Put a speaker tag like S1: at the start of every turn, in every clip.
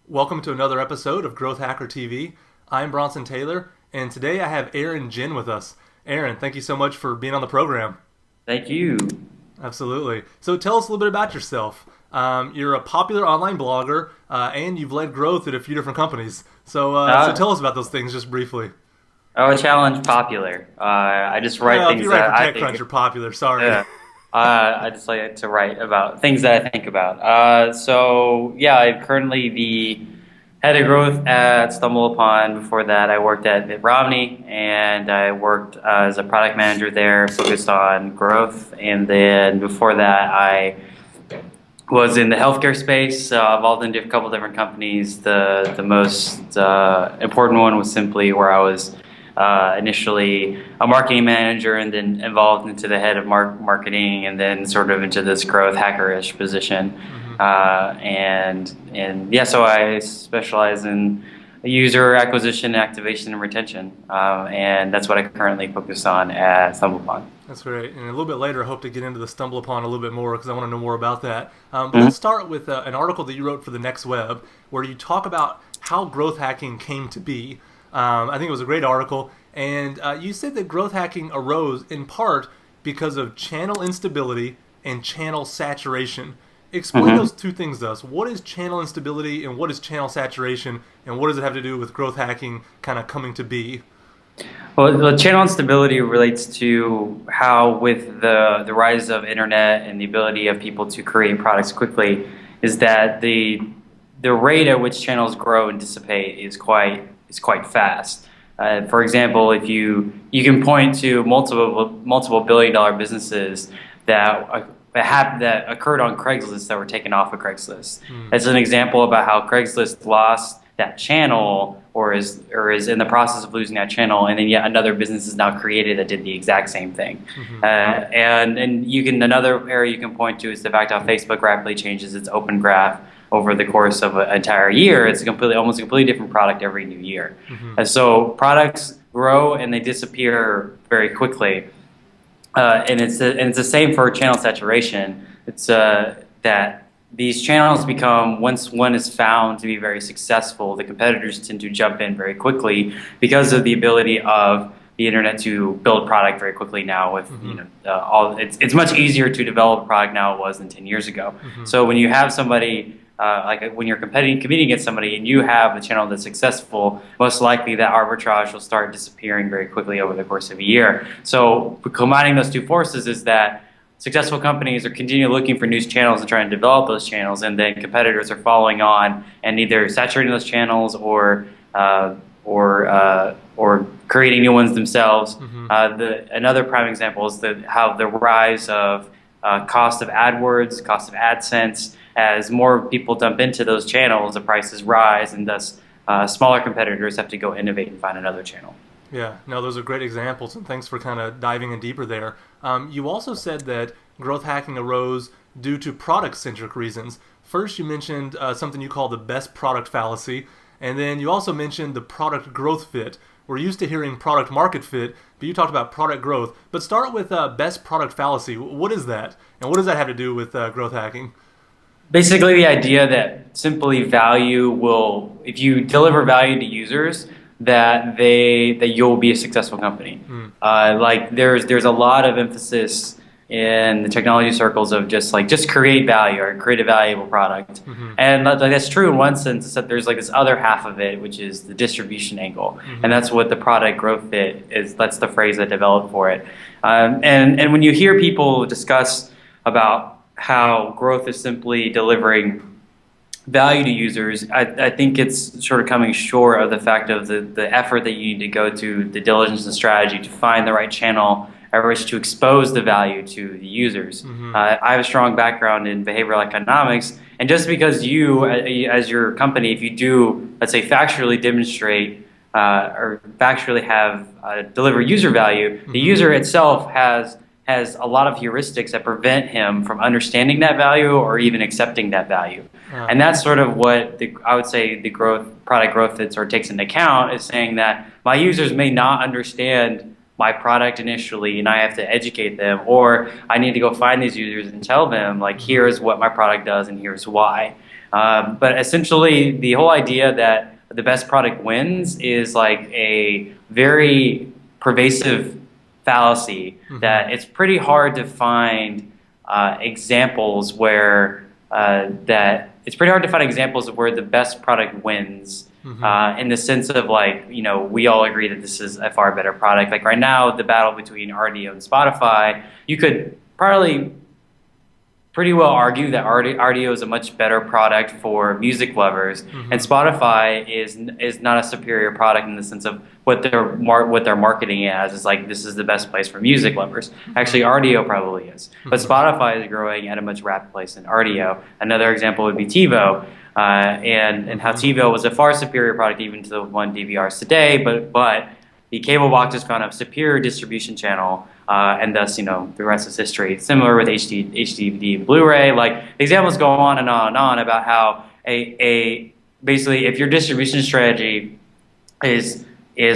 S1: Welcome to another episode of Growth Hacker TV. I'm Bronson Taylor, and today I have Ginn with us. Aaron, thank you so much for being on the program.
S2: Thank you.
S1: Absolutely. So tell us a little bit about yourself. You're a popular online blogger, and you've led growth at a few different companies. So tell us about those things just briefly.
S2: Challenge popular. I just write
S1: Well, if
S2: things
S1: you write
S2: that
S1: for
S2: I
S1: TechCrunch,
S2: think.
S1: you're popular. Sorry.
S2: Yeah. I just like to write about things that I think about. I'm currently the head of growth at StumbleUpon. Before that, I worked at Mitt Romney, and I worked as a product manager there, focused on growth. And then before that, I was in the healthcare space, involved in a couple different companies. The most important one was Simply, where I was initially a marketing manager, and then evolved into the head of marketing, and then sort of into this growth hacker-ish position. So I specialize in user acquisition, activation, and retention, and that's what I currently focus on at StumbleUpon.
S1: That's great. And a little bit later, I hope to get into the StumbleUpon a little bit more because I want to know more about that. But let's start with an article that you wrote for the Next Web where you talk about how growth hacking came to be. I think it was a great article. And you said that growth hacking arose in part because of channel instability and channel saturation. Explain those two things to us. What is channel instability and what is channel saturation? And what does it have to do with growth hacking kind of coming to be?
S2: Well, channel instability relates to how, with the rise of internet and the ability of people to create products quickly, is that the rate at which channels grow and dissipate is quite fast. For example, if you can point to multiple billion-dollar businesses that occurred on Craigslist that were taken off of Craigslist. As an example about how Craigslist lost that channel or is in the process of losing that channel, and then yet another business is now created that did the exact same thing. Another area you can point to is the fact how Facebook rapidly changes its open graph over the course of an entire year. It's almost a completely different product every new year. And so products grow and they disappear very quickly. And it's the same for channel saturation. It's that these channels become, once one is found to be very successful, the competitors tend to jump in very quickly because of the ability of the internet to build product very quickly now. With it's much easier to develop a product now than it was than 10 years ago. So when you have somebody when you're competing against somebody and you have a channel that's successful, most likely that arbitrage will start disappearing very quickly over the course of a year. So combining those two forces is that successful companies are continually looking for new channels and trying to develop those channels, and then competitors are following on and either saturating those channels or creating new ones themselves. Another prime example is how the rise of cost of AdWords, cost of AdSense. As more people dump into those channels, the prices rise, and thus smaller competitors have to go innovate and find another channel.
S1: Yeah, no, those are great examples, and thanks for kind of diving in deeper there. You also said that growth hacking arose due to product-centric reasons. First, you mentioned something you call the best product fallacy, and then you also mentioned the product growth fit. We're used to hearing product market fit, but you talked about product growth. But start with best product fallacy. What is that, and what does that have to do with growth hacking?
S2: Basically, the idea that simply if you deliver value to users, that you'll be a successful company. There's a lot of emphasis in the technology circles of just create value or create a valuable product, and that's true in one sense. Except there's this other half of it, which is the distribution angle, and that's what the product growth fit is. That's the phrase that developed for it. And when you hear people discuss about how growth is simply delivering value to users, I think it's sort of coming short of the fact of the effort that you need to go to, the diligence and strategy to find the right channel at which to expose the value to the users. I have a strong background in behavioral economics, and just because you, as your company, if you do, let's say, factually demonstrate or factually have deliver user value, the user itself has a lot of heuristics that prevent him from understanding that value or even accepting that value. And that's sort of what I would say the product growth that sort of takes into account, is saying that my users may not understand my product initially and I have to educate them, or I need to go find these users and tell them, here's what my product does and here's why. But essentially, the whole idea that the best product wins is like a very pervasive fallacy that it's pretty hard to find examples where that it's pretty hard to find examples of where the best product wins. In the sense of like, you know, we all agree that this is a far better product. Like right now, the battle between RDO and Spotify, you could probably pretty well argue that RDO is a much better product for music lovers, and Spotify is not a superior product in the sense of what they're marketing as. Is like this is the best place for music lovers. Actually, RDO probably is, but Spotify is growing at a much rapid pace than RDO. Another example would be TiVo. And how TiVo was a far superior product even to the one DVRs today, but the cable box has gone a superior distribution channel, and thus, you know, the rest is history. Similar with HD and Blu-ray, like examples go on and on and on about how basically if your distribution strategy is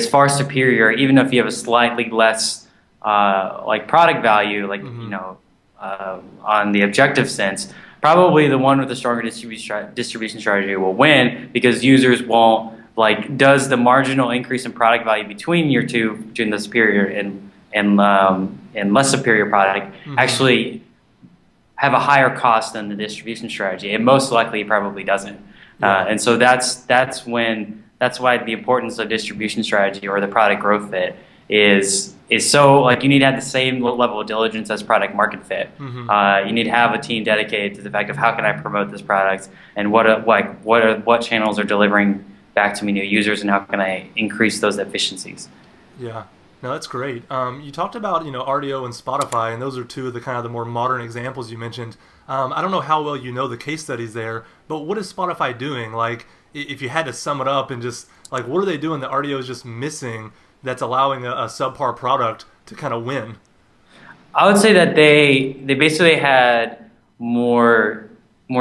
S2: far superior, even if you have a slightly less like product value, like you know, on the objective sense. Probably the one with the stronger distribution strategy will win because users won't like. Does the marginal increase in product value between the superior and less superior product actually have a higher cost than the distribution strategy? And most likely, it probably doesn't. And so that's why the importance of distribution strategy or the product growth fit is so like you need to have the same level of diligence as product market fit. You need to have a team dedicated to the fact of how can I promote this product and what channels are delivering back to me new users and how can I increase those efficiencies.
S1: Yeah, no, that's great. You talked about RDO and Spotify, and those are two of the kind of the more modern examples you mentioned. I don't know how well you know the case studies there, but what is Spotify doing? Like, if you had to sum it up and just like what are they doing that RDO is just missing? That's allowing a subpar product to kind of win?
S2: I would say that they basically had more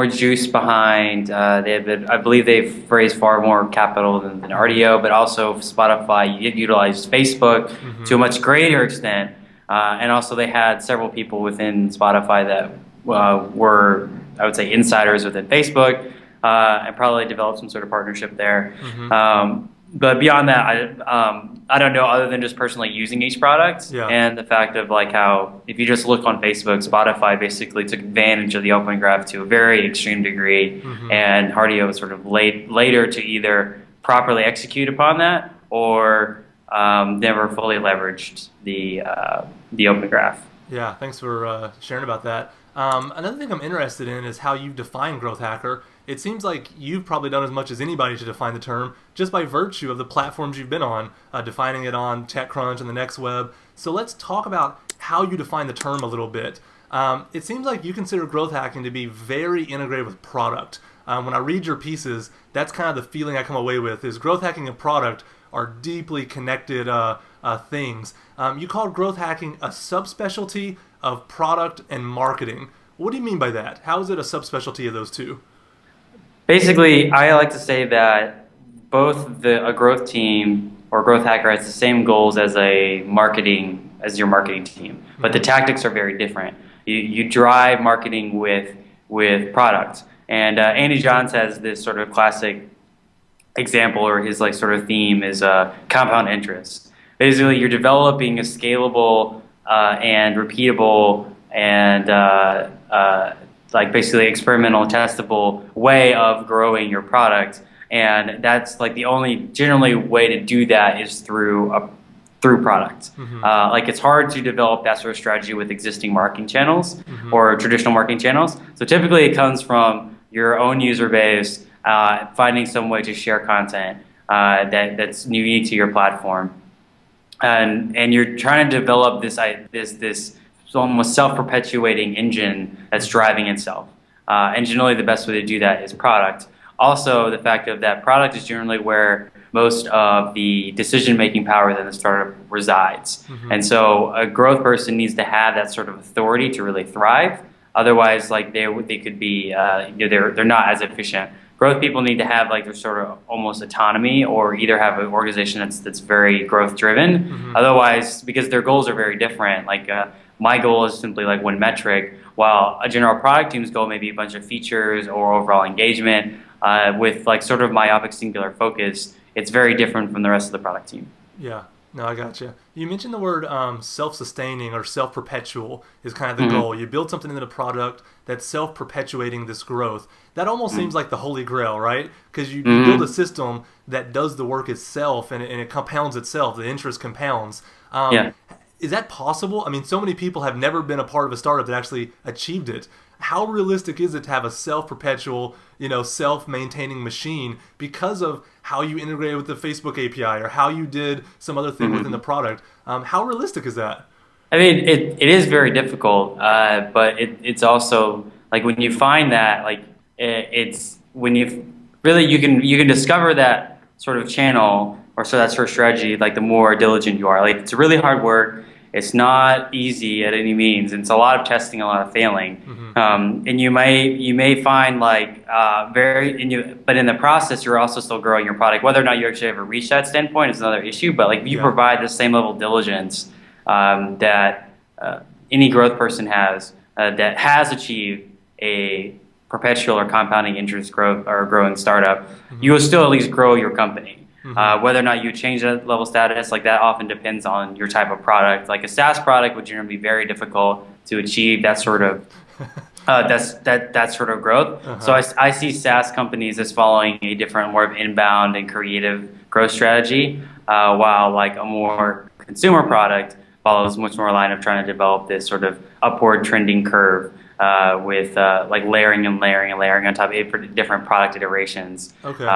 S2: juice behind. I believe they've raised far more capital than RDO, but also Spotify utilized Facebook to a much greater extent, and also they had several people within Spotify that were, I would say, insiders within Facebook, and probably developed some sort of partnership there. But beyond that, I don't know other than just personally using each product and the fact of like how if you just look on Facebook, Spotify basically took advantage of the open graph to a very extreme degree, and RDO was sort of later to either properly execute upon that or never fully leveraged the open graph.
S1: Yeah, thanks for sharing about that. Another thing I'm interested in is how you define growth hacker. It seems like you've probably done as much as anybody to define the term just by virtue of the platforms you've been on, defining it on TechCrunch and the Next Web. So let's talk about how you define the term a little bit. It seems like you consider growth hacking to be very integrated with product. When I read your pieces, that's kind of the feeling I come away with, is growth hacking and product are deeply connected things. You called growth hacking a subspecialty of product and marketing. What do you mean by that? How is it a subspecialty of those two?
S2: Basically, I like to say that both a growth team or growth hacker has the same goals as your marketing team, but the tactics are very different. You drive marketing with product, and Andy Johns has this sort of classic example, or his like sort of theme is compound interest. Basically, you're developing a scalable and repeatable and like basically experimental, testable way of growing your product, and that's like the only generally way to do that is through product. Like it's hard to develop that sort of strategy with existing marketing channels or traditional marketing channels. So typically, it comes from your own user base, finding some way to share content that's unique to your platform, and you're trying to develop this almost self-perpetuating engine that's driving itself. And generally the best way to do that is product. Also, the fact of that product is generally where most of the decision-making power within the startup resides. And so a growth person needs to have that sort of authority to really thrive. Otherwise, like they could be, they're not as efficient. Growth people need to have like their sort of almost autonomy, or either have an organization that's very growth driven. Otherwise, because their goals are very different, like my goal is simply like one metric, while a general product team's goal may be a bunch of features or overall engagement, with like sort of myopic singular focus, it's very different from the rest of the product team.
S1: Yeah. No, I gotcha. You mentioned the word self-sustaining or self-perpetual is kind of the
S2: Mm-hmm.
S1: goal. You build something into the product that's self-perpetuating this growth. That almost seems like the holy grail, right? Because you build a
S2: Mm-hmm.
S1: system that does the work itself and it compounds itself. The interest compounds.
S2: Yeah.
S1: Is that possible? I mean, so many people have never been a part of a startup that actually achieved it. How realistic is it to have a self-perpetual, self-maintaining machine because of how you integrated with the Facebook API or how you did some other thing within the product? How realistic is that?
S2: I mean, it is very difficult, but it's also like when you find that, like it's when you really you can discover that sort of channel or so that sort of strategy, like the more diligent you are. Like it's really hard work. It's not easy at any means. And it's a lot of testing, a lot of failing. And you may find like but in the process, you're also still growing your product. Whether or not you actually ever reach that standpoint is another issue. But like you
S1: Yeah.
S2: provide the same level of diligence that any growth person has that has achieved a perpetual or compounding interest growth or growing startup, you will still at least grow your company. Whether or not you change that level status, like that often depends on your type of product. Like a SaaS product would generally be very difficult to achieve that sort of that sort of growth. So I see SaaS companies as following a different, more of inbound and creative growth strategy, while like a more consumer product follows much more a line of trying to develop this sort of upward trending curve with like layering and layering and layering on top of different product iterations.
S1: Okay.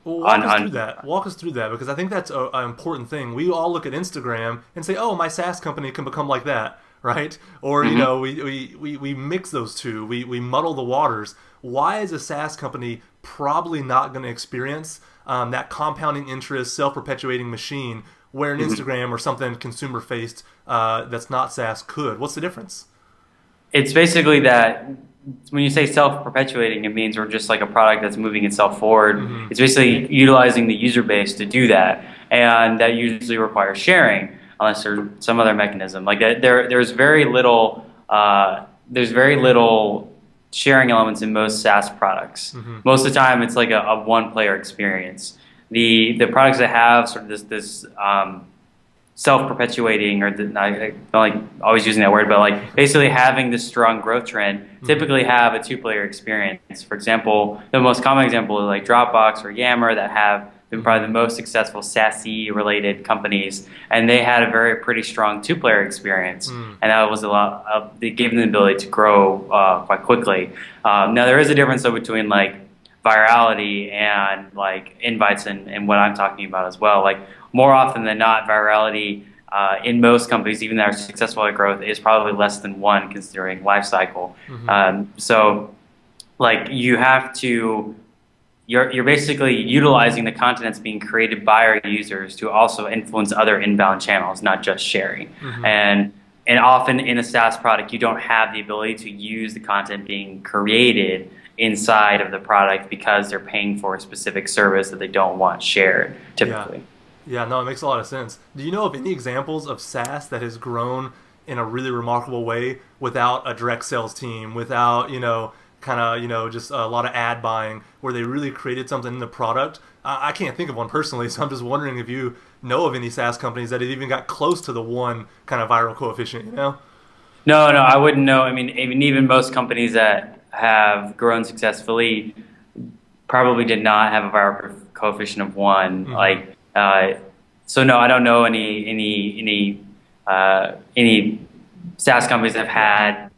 S1: Well,
S2: On,
S1: walk us through
S2: on
S1: that. Walk us through that because I think that's an important thing. We all look at Instagram and say, "Oh, my SaaS company can become like that," right? Or we mix those two. We muddle the waters. Why is a SaaS company probably not going to experience that compounding interest, self-perpetuating machine where an Instagram or something consumer-faced that's not SaaS could? What's the difference?
S2: It's basically that when you say self-perpetuating, it means we're just like a product that's moving itself forward. It's basically utilizing the user base to do that, and that usually requires sharing, unless there's some other mechanism. Like that, there's very little sharing elements in most SaaS products. Most of the time, it's like a one-player experience. The products that have sort of this self-perpetuating, or I don't like always using that word, but like basically having this strong growth trend, typically have a two-player experience. For example, the most common example is like Dropbox or Yammer that have been probably the most successful SaaS-related companies, and they had a pretty strong two-player experience, and that was a lot. They gave them the ability to grow quite quickly. Now there is a difference though between like virality and like invites and what I'm talking about as well. Like more often than not, virality in most companies, even that are successful at growth, is probably less than one considering life cycle. So like you have to, you're basically utilizing the content that's being created by our users to also influence other inbound channels, not just sharing. And often in a SaaS product, you don't have the ability to use the content being created inside of the product because they're paying for a specific service that they don't want shared typically.
S1: Yeah, no, it makes a lot of sense. Do you know of any examples of SaaS that has grown in a really remarkable way without a direct sales team, without, just a lot of ad buying, where they really created something in the product? I can't think of one personally, so I'm just wondering if you know of any SaaS companies that have even got close to the one kind of viral coefficient,
S2: No, I wouldn't know. I mean, even most companies that have grown successfully probably did not have a viral coefficient of one. So no, I don't know any SaaS companies that have had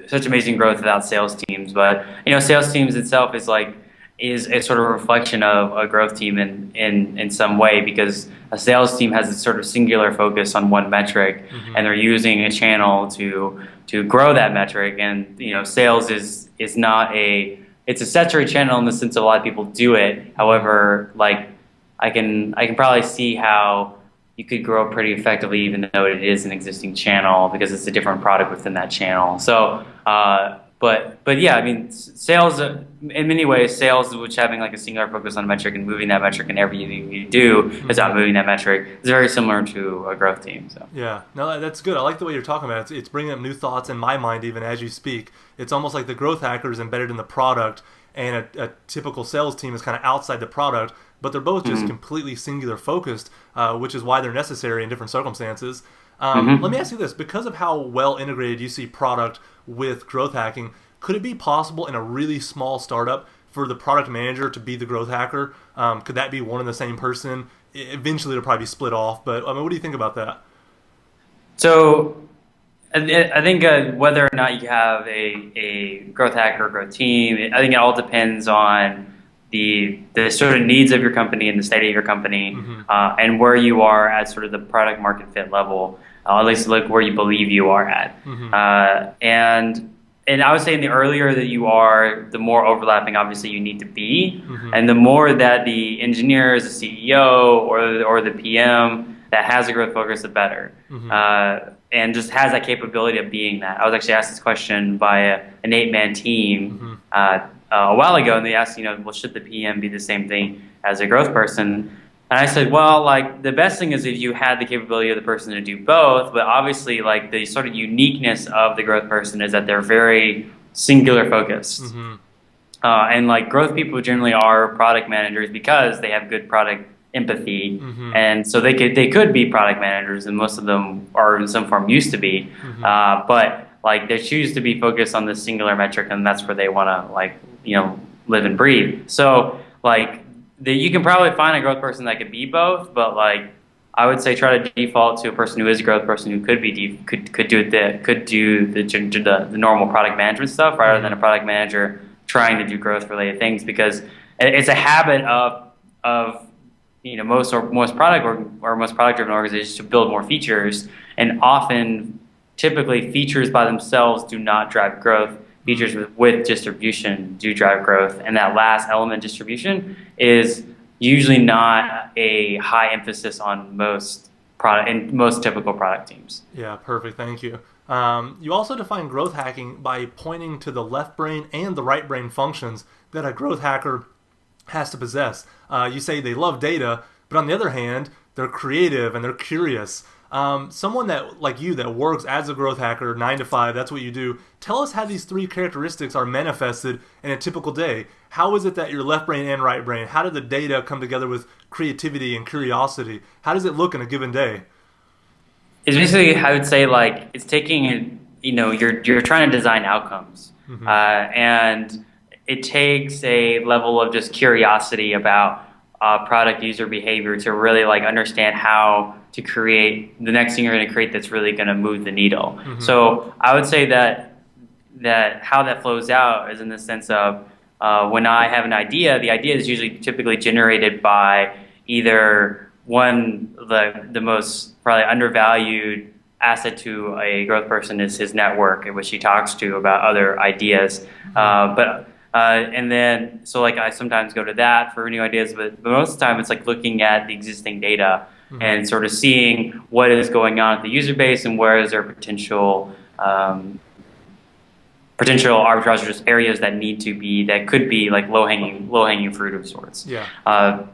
S2: such amazing growth without sales teams. But sales teams itself is a sort of reflection of a growth team in some way, because a sales team has a sort of singular focus on one metric, and they're using a channel to grow that metric. And sales is not it's a saturated channel in the sense of a lot of people do it. However, like I can probably see how you could grow pretty effectively even though it is an existing channel, because it's a different product within that channel. So But yeah, I mean, sales in many ways, sales which having like a singular focus on a metric and moving that metric in everything you do is about moving that metric is very similar to a growth team. So
S1: Yeah, no, that's good. I like the way you're talking about it. It's bringing up new thoughts in my mind even as you speak. It's almost like the growth hacker is embedded in the product, and a typical sales team is kind of outside the product, but they're both just completely singular focused, which is why they're necessary in different circumstances. Let me ask you this: because of how well integrated you see product with growth hacking, could it be possible in a really small startup for the product manager to be the growth hacker? Could that be one and the same person? Eventually, it'll probably be split off. But I mean, what do you think about that?
S2: So I think whether or not you have a growth hacker or growth team, I think it all depends on the sort of needs of your company and the state of your company, and where you are at sort of the product market fit level, at least like where you believe you are at. And I would say the earlier that you are, the more overlapping obviously you need to be, and the more that the engineer is the CEO or the PM that has a growth focus, the better. And just has that capability of being that. I was actually asked this question by an 8-man team a while ago, and they asked, well, should the PM be the same thing as a growth person? And I said, well, like the best thing is if you had the capability of the person to do both, but obviously like the sort of uniqueness of the growth person is that they're very singular focused. And like growth people generally are product managers because they have good product empathy, and so they could be product managers, and most of them are in some form used to be, but like they choose to be focused on this singular metric, and that's where they want to live and breathe. So like you can probably find a growth person that could be both, but like I would say try to default to a person who is a growth person who could do the normal product management stuff rather than a product manager trying to do growth related things, because it's a habit of most product or most product driven organizations to build more features, and often typically features by themselves do not drive growth. Features with distribution do drive growth, and that last element, distribution, is usually not a high emphasis on most typical product teams.
S1: Yeah, perfect. Thank you. You also define growth hacking by pointing to the left brain and the right brain functions that a growth hacker has to possess. You say they love data, but on the other hand, they're creative and they're curious. Someone that like you that works as a growth hacker 9 to 5, that's what you do. Tell us how these 3 characteristics are manifested in a typical day. How is it that your left brain and right brain, how did the data come together with creativity and curiosity? How does it look in a given day?
S2: It's basically, I would say, like it's taking, you're trying to design outcomes, and it takes a level of just curiosity about product user behavior to really like understand how to create the next thing you're going to create that's really going to move the needle. So I would say that how that flows out is in the sense of when I have an idea, the idea is usually typically generated by either the most probably undervalued asset to a growth person is his network in which he talks to about other ideas. And then, so like I sometimes go to that for new ideas, but most of the time it's like looking at the existing data and sort of seeing what is going on at the user base and where is there potential arbitrage or just areas that could be like low hanging fruit of sorts. And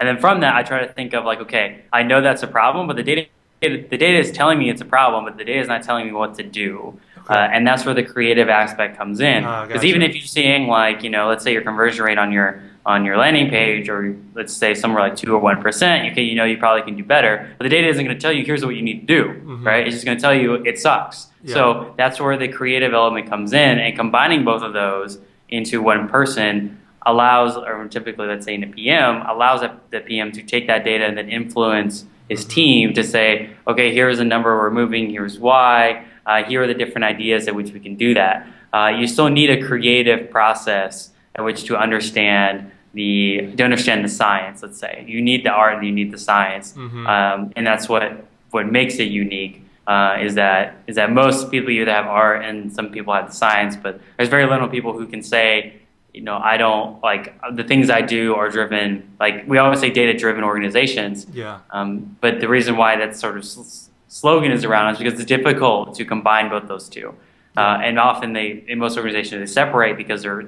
S2: then from that I try to think of like, okay, I know that's a problem, but the data is telling me it's a problem, but the data is not telling me what to do. And that's where the creative aspect comes in. Because even if you're seeing like, let's say your conversion rate on your landing page, or let's say somewhere like 2 or 1%, you probably can do better. But the data isn't going to tell you here's what you need to do, right? It's just going to tell you it sucks. So that's where the creative element comes in, and combining both of those into one person allows, or typically let's say in a PM, allows the PM to take that data and then influence his team to say, okay, here's the number we're moving, here's why. Here are the different ideas at which we can do that. You still need a creative process at which to understand the science. Let's say you need the art and you need the science, and that's what makes it unique. Is that most people either have art and some people have the science, but there's very little people who can say, I don't like the things I do are driven. Like we always say, data-driven organizations. But the reason why that sort of slogan is around is because it's difficult to combine both those two. And often in most organizations they separate because they're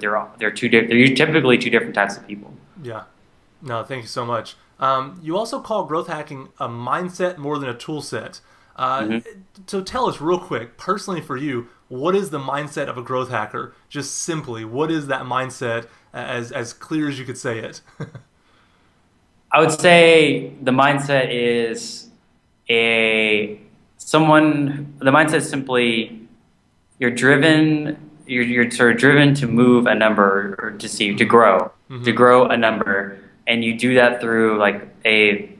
S2: typically two different types of people.
S1: Yeah. No, thank you so much. You also call growth hacking a mindset more than a tool set. So tell us real quick, personally for you, what is the mindset of a growth hacker? Just simply, what is that mindset as clear as you could say it?
S2: I would say the mindset is the mindset is simply you're sort of driven to move a number or to grow a number, and you do that through like a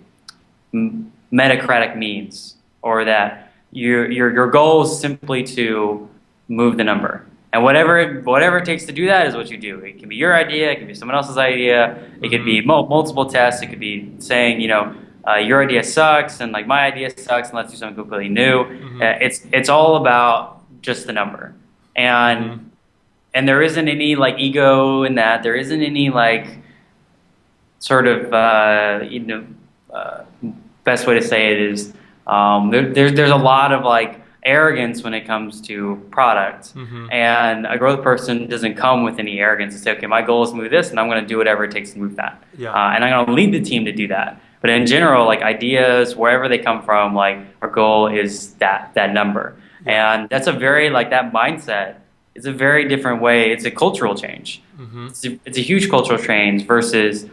S2: metacratic means, or that your goal is simply to move the number. And whatever it takes to do that is what you do. It can be your idea, it can be someone else's idea, it could be multiple tests, it could be saying, your idea sucks and like my idea sucks and let's do something completely new. It's all about just the number. And there isn't any like ego in that. There isn't any like sort of best way to say it is there's a lot of like arrogance when it comes to product, and a growth person doesn't come with any arrogance to say, okay, my goal is to move this and I'm going to do whatever it takes to move that, and I'm going to lead the team to do that. But in general, like ideas, wherever they come from, like our goal is that number, and that's a very like that mindset. It's a very different way. It's a cultural change. It's a huge cultural change versus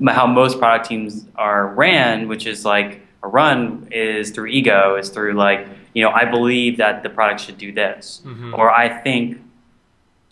S2: how most product teams are ran, which is like a run is through ego, is through like, I believe that the product should do this, or I think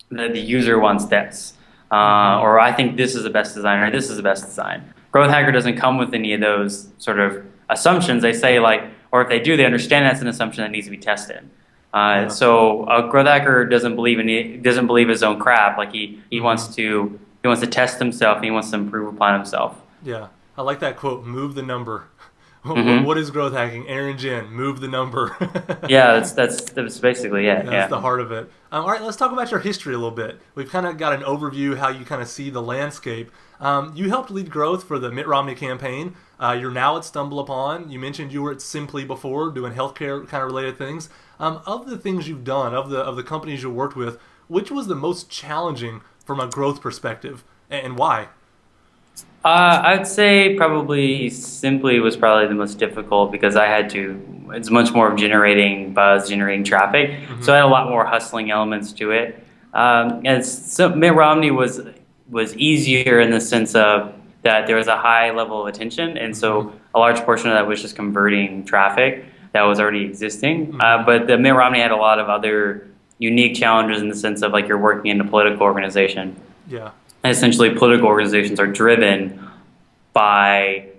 S2: that the user wants this, or I think this is the best design, or this is the best design. Growth hacker doesn't come with any of those sort of assumptions. They say like, or if they do, they understand that's an assumption that needs to be tested. So a growth hacker doesn't believe his own crap. Like he wants to test himself and he wants to improve upon himself.
S1: Yeah, I like that quote. Move the number. What is growth hacking? Aaron Ginn, move the number.
S2: Yeah, that's basically it.
S1: That's the heart of it. All right, let's talk about your history a little bit. We've kind of got an overview how you kind of see the landscape. You helped lead growth for the Mitt Romney campaign. You're now at StumbleUpon. You mentioned you were at Simply before, doing healthcare kind of related things. Of the things you've done, of the companies you worked with, which was the most challenging from a growth perspective, and why?
S2: I'd say probably Simply was probably the most difficult because it's much more of generating buzz, generating traffic. So I had a lot more hustling elements to it. And so Mitt Romney was easier in the sense of that there was a high level of attention. And so a large portion of that was just converting traffic that was already existing. But the Mitt Romney had a lot of other unique challenges in the sense of like you're working in a political organization.
S1: Yeah.
S2: Essentially, political organizations are driven by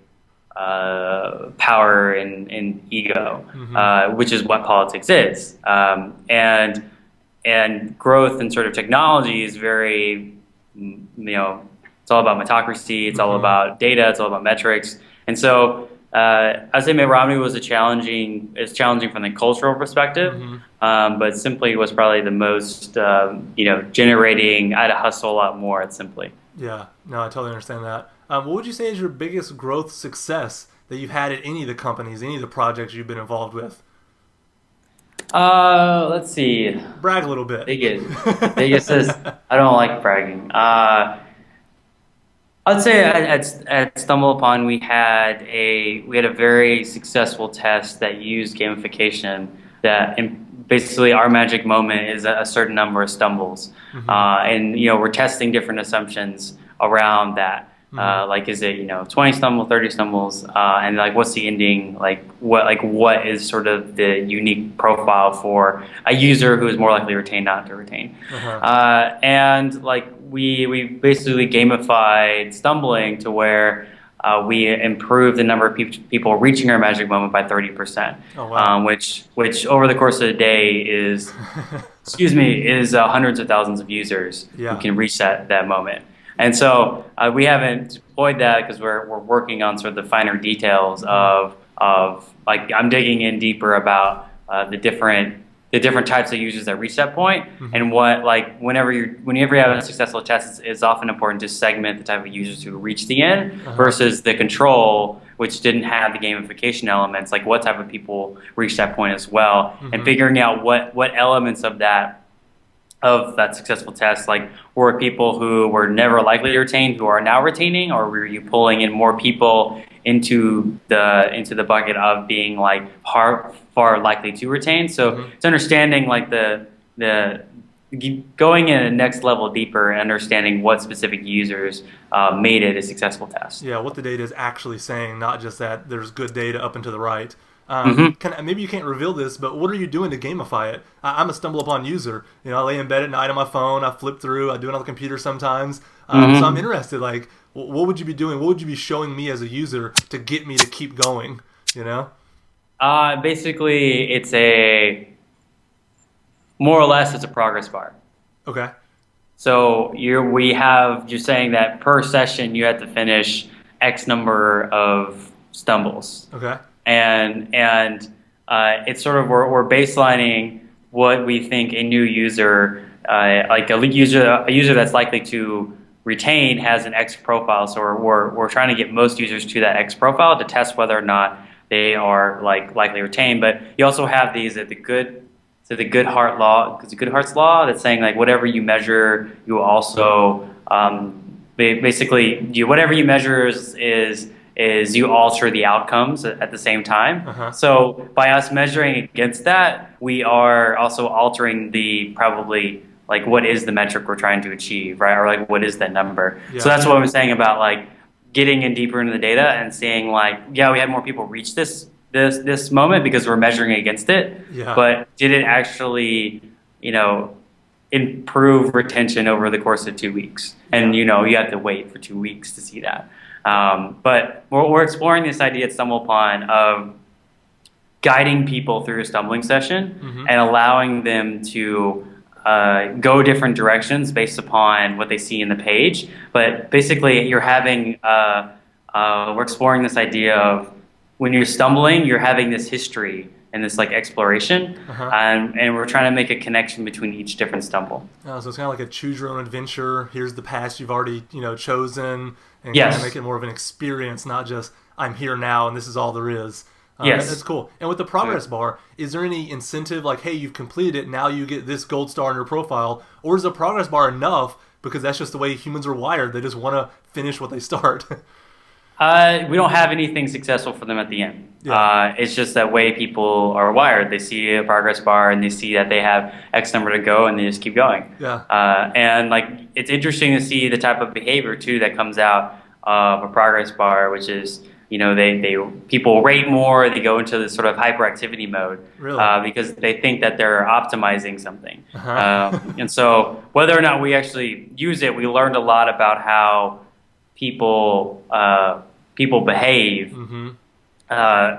S2: power and ego, which is what politics is. And growth and sort of technology is very, it's all about meritocracy. It's all about data. It's all about metrics. And so I'd say Mitt Romney was challenging from the cultural perspective, but Simply was probably the most, generating. I had to hustle a lot more at Simply.
S1: Yeah, no, I totally understand that. What would you say is your biggest growth success that you've had at any of the companies, any of the projects you've been involved with?
S2: Let's see.
S1: Brag a little bit.
S2: Biggest is, I don't like bragging. I'd say at StumbleUpon we had a very successful test that used gamification. Basically our magic moment is a certain number of stumbles, and we're testing different assumptions around that. Like is it 20 stumbles, 30 stumbles, and like what's the ending? What is sort of the unique profile for a user who is more likely to retain, not to retain? And like we basically gamified stumbling to where we improved the number of people reaching our magic moment by 30%.
S1: Oh, wow.
S2: Which over the course of the day is hundreds of thousands of users who can reach that moment. And so we haven't deployed that because we're working on sort of the finer details of like I'm digging in deeper about the different types of users that reach that point, and what like whenever you have a successful test, it's often important to segment the type of users who reach the end versus the control, which didn't have the gamification elements, like what type of people reach that point as well, and figuring out what elements of that of that successful test? Like, were people who were never likely to retain who are now retaining, or were you pulling in more people into the bucket of being like far likely to retain? So it's understanding like the going in a next level deeper and understanding what specific users made it a successful test.
S1: Yeah, what the data is actually saying, not just that there's good data up and to the right. Maybe you can't reveal this, but what are you doing to gamify it? I'm a stumble upon user. I lay in bed at night on my phone. I flip through. I do it on the computer sometimes. So I'm interested. Like, what would you be doing? What would you be showing me as a user to get me to keep going?
S2: Basically, more or less, it's a progress bar.
S1: Okay.
S2: So you're saying that per session you have to finish X number of stumbles.
S1: Okay.
S2: And it's sort of we're baselining what we think a new user, like a user that's likely to retain has an X profile. So we're trying to get most users to that X profile to test whether or not they are likely to retain. But you also have these at the Goodhart's law that's saying like whatever you measure, you also basically whatever you measure is you alter the outcomes at the same time. So by us measuring against that, we are also altering the probably like what is the metric we're trying to achieve, right? Or like what is that number? Yeah. So that's what I'm saying about like getting in deeper into the data and seeing like, yeah, we had more people reach this moment because we're measuring against it. Yeah. But did it actually, improve retention over the course of 2 weeks? And you have to wait for 2 weeks to see that. But we're exploring this idea at StumbleUpon of guiding people through a stumbling session and allowing them to go different directions based upon what they see in the page. But basically, we're exploring this idea of when you're stumbling, you're having this history and this like exploration, and we're trying to make a connection between each different stumble.
S1: So it's kind of like a choose your own adventure. Here's the path you've already chosen, and
S2: yes.
S1: kind of make it more of an experience, not just I'm here now and this is all there is.
S2: Yes,
S1: that's cool. And with the progress bar, is there any incentive like, hey, you've completed it, now you get this gold star on your profile, or is the progress bar enough because that's just the way humans are wired? They just want to finish what they start.
S2: We don't have anything successful for them at the end. Yeah. It's just that way people are wired. They see a progress bar and they see that they have X number to go and they just keep going.
S1: Yeah.
S2: And like it's interesting to see the type of behavior too that comes out of a progress bar, which is people rate more. They go into this sort of hyperactivity mode.
S1: Really?
S2: Because they think that they're optimizing something. And so whether or not we actually use it, we learned a lot about how people behave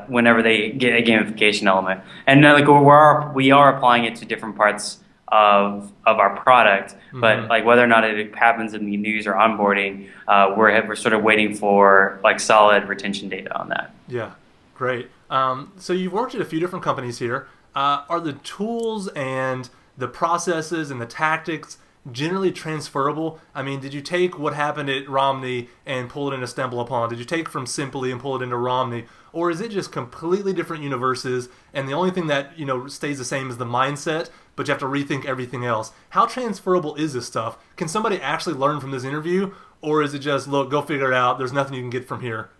S2: whenever they get a gamification element, and like we are applying it to different parts of our product. But like whether or not it happens in the new user onboarding, we're sort of waiting for like solid retention data on that.
S1: Yeah, great. So you've worked at a few different companies here. Are the tools and the processes and the tactics generally transferable? I mean, did you take what happened at Romney and pull it into StumbleUpon? Did you take from Simply and pull it into Romney? Or is it just completely different universes and the only thing that stays the same is the mindset, but you have to rethink everything else? How transferable is this stuff? Can somebody actually learn from this interview, or is it just, look, go figure it out, there's nothing you can get from here?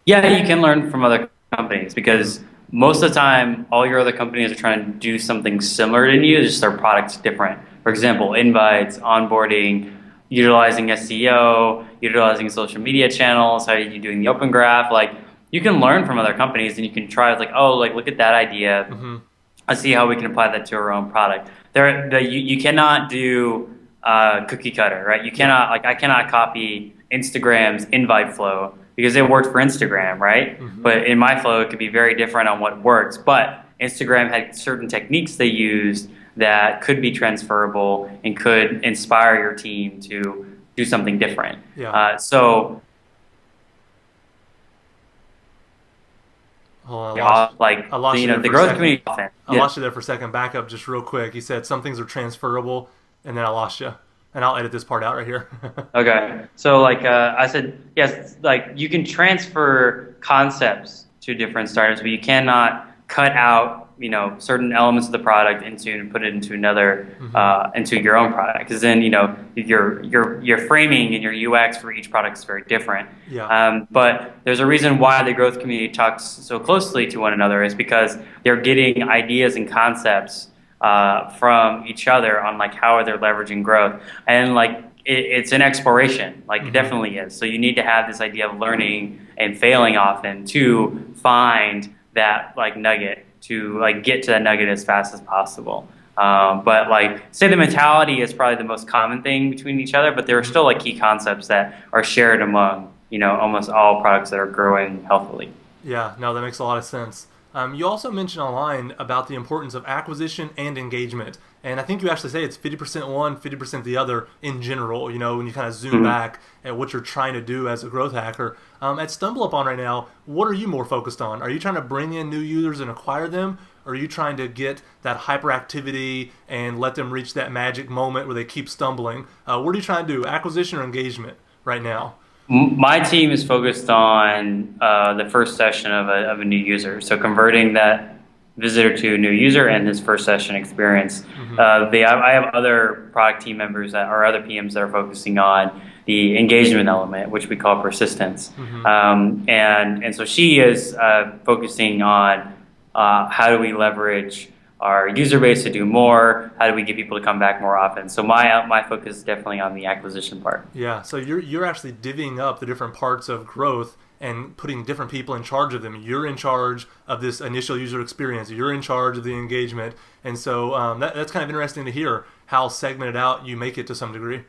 S2: Yeah, you can learn from other companies because most of the time, all your other companies are trying to do something similar to you, just their product's different. For example, invites, onboarding, utilizing SEO, utilizing social media channels, how are you doing the open graph? Like, you can learn from other companies and you can try, like, look at that idea. Let's see how we can apply that to our own product. You cannot do cookie cutter, right? You cannot, I cannot copy Instagram's invite flow because it worked for Instagram, right? But in my flow, it could be very different on what works. But Instagram had certain techniques they used that could be transferable and could inspire your team to do something different.
S1: Yeah.
S2: Hold
S1: on, I lost you
S2: the growth community.
S1: I lost you there for a second. Back up just real quick. You said some things are transferable, and then I lost you. And I'll edit this part out right here.
S2: Okay. So I said, yes, like you can transfer concepts to different startups, but you cannot cut out certain elements of the product into and put it into another into your own product, because then your framing and your UX for each product is very different.
S1: Yeah.
S2: But there's a reason why the growth community talks so closely to one another, is because they're getting ideas and concepts from each other on like how they're leveraging growth, and like it's an exploration, like it definitely is. So you need to have this idea of learning and failing often to find that like nugget, to like get to that nugget as fast as possible. But like say the mentality is probably the most common thing between each other, but there are still like key concepts that are shared among almost all products that are growing healthily.
S1: Yeah, no, that makes a lot of sense. You also mentioned online about the importance of acquisition and engagement. And I think you actually say it's 50% one, 50% the other in general, when you kind of zoom back at what you're trying to do as a growth hacker. At StumbleUpon right now, what are you more focused on? Are you trying to bring in new users and acquire them? Or are you trying to get that hyperactivity and let them reach that magic moment where they keep stumbling? What are you trying to do, acquisition or engagement right now?
S2: My team is focused on the first session of a new user, so converting that visitor to a new user and his first session experience. I have other product team members or other PMs that are focusing on the engagement element, which we call persistence. And so she is focusing on how do we leverage our user base to do more? How do we get people to come back more often? So my focus is definitely on the acquisition part.
S1: Yeah, so you're actually divvying up the different parts of growth and putting different people in charge of them. You're in charge of this initial user experience. You're in charge of the engagement. And so that's kind of interesting to hear how segmented out you make it to some degree.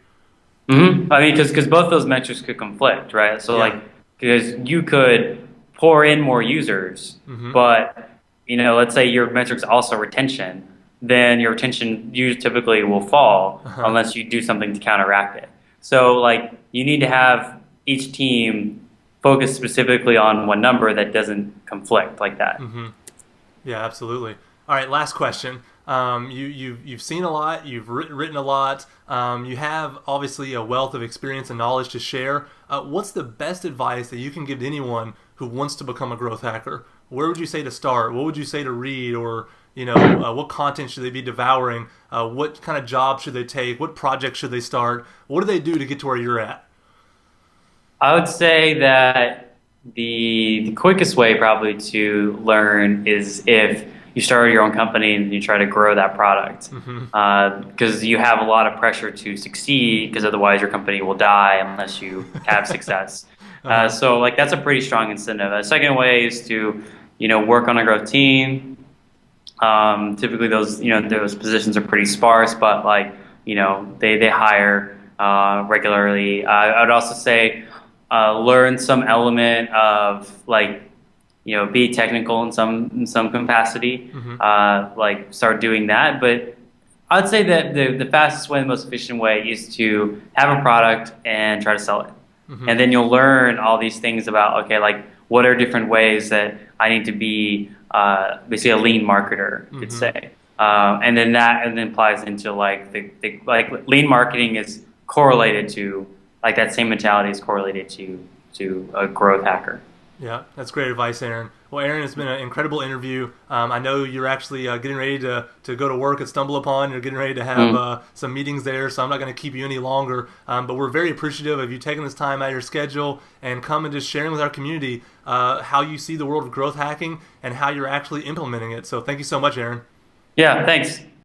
S2: I mean, because both those metrics could conflict, right? So because you could pour in more users, but let's say your metric's also retention, then your retention typically will fall unless you do something to counteract it. So like you need to have each team focus specifically on one number that doesn't conflict like that.
S1: Yeah, absolutely. All right, last question. You've seen a lot, you've written a lot, you have obviously a wealth of experience and knowledge to share. What's the best advice that you can give to anyone who wants to become a growth hacker? Where would you say to start? What would you say to read? Or what content should they be devouring? What kind of job should they take? What project should they start? What do they do to get to where you're at?
S2: I would say that the quickest way probably to learn is if you start your own company and you try to grow that product, because you have a lot of pressure to succeed, because otherwise your company will die unless you have success. So like that's a pretty strong incentive. A second way is to work on a growth team. Typically those those positions are pretty sparse, but like they hire regularly. I would also say learn some element of like be technical in some capacity. Like start doing that. But I'd say that the fastest way, the most efficient way, is to have a product and try to sell it. And then you'll learn all these things about, okay, like what are different ways that I need to be basically a lean marketer, you could say. And then that applies into like like lean marketing is correlated to, like that same mentality is correlated to a growth hacker.
S1: Yeah, that's great advice, Aaron. Well, Aaron, it's been an incredible interview. I know you're actually getting ready to go to work at StumbleUpon. You're getting ready to have some meetings there, so I'm not going to keep you any longer. But we're very appreciative of you taking this time out of your schedule and coming, just sharing with our community how you see the world of growth hacking and how you're actually implementing it. So thank you so much, Aaron.
S2: Yeah, thanks.